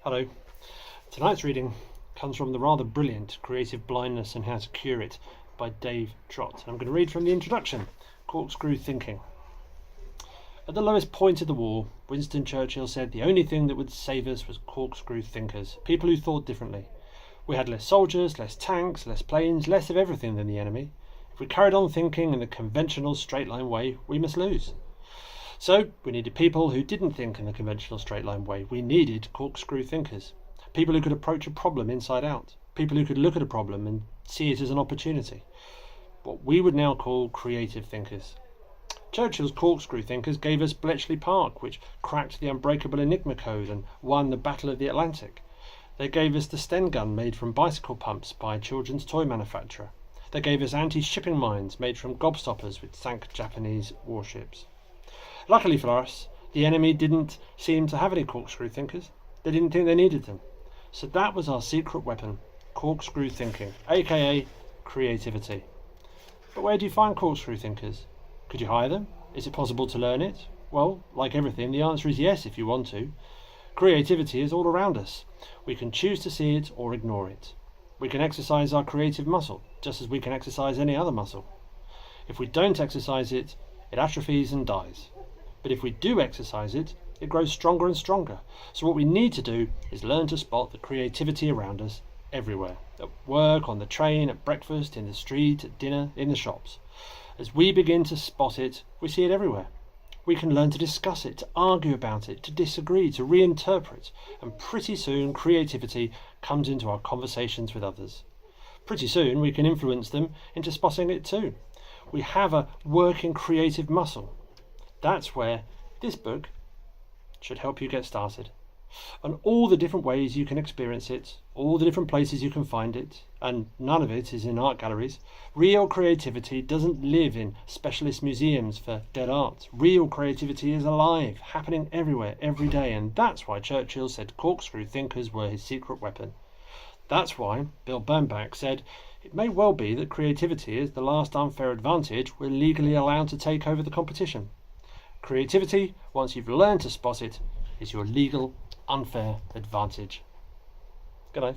Hello. Tonight's reading comes from the rather brilliant Creative Blindness and How to Cure It by Dave Trott. I'm going to read from the introduction, Corkscrew Thinking. At the lowest point of the war, Winston Churchill said the only thing that would save us was corkscrew thinkers, people who thought differently. We had less soldiers, less tanks, less planes, less of everything than the enemy. If we carried on thinking in the conventional straight-line way, we must lose. So we needed people who didn't think in the conventional straight-line way. We needed corkscrew thinkers, people who could approach a problem inside out, people who could look at a problem and see it as an opportunity, what we would now call creative thinkers. Churchill's corkscrew thinkers gave us Bletchley Park, which cracked the unbreakable Enigma code and won the Battle of the Atlantic. They gave us the Sten gun made from bicycle pumps by a children's toy manufacturer. They gave us anti-shipping mines made from gobstoppers which sank Japanese warships. Luckily for us, the enemy didn't seem to have any corkscrew thinkers. They didn't think they needed them. So that was our secret weapon, corkscrew thinking, aka creativity. But where do you find corkscrew thinkers? Could you hire them? Is it possible to learn it? Well, like everything, the answer is yes if you want to. Creativity is all around us. We can choose to see it or ignore it. We can exercise our creative muscle, just as we can exercise any other muscle. If we don't exercise it, it atrophies and dies. But if we do exercise it, it grows stronger and stronger. So what we need to do is learn to spot the creativity around us everywhere. At work, on the train, at breakfast, in the street, at dinner, in the shops. As we begin to spot it, we see it everywhere. We can learn to discuss it, to argue about it, to disagree, to reinterpret, and pretty soon creativity comes into our conversations with others. Pretty soon we can influence them into spotting it too. We have a working creative muscle. That's where this book should help you get started. And all the different ways you can experience it, all the different places you can find it, and none of it is in art galleries. Real creativity doesn't live in specialist museums for dead art. Real creativity is alive, happening everywhere, every day, and that's why Churchill said corkscrew thinkers were his secret weapon. That's why Bill Bernbach said, it may well be that creativity is the last unfair advantage we're legally allowed to take over the competition. Creativity, once you've learned to spot it, is your legal unfair advantage. Good night.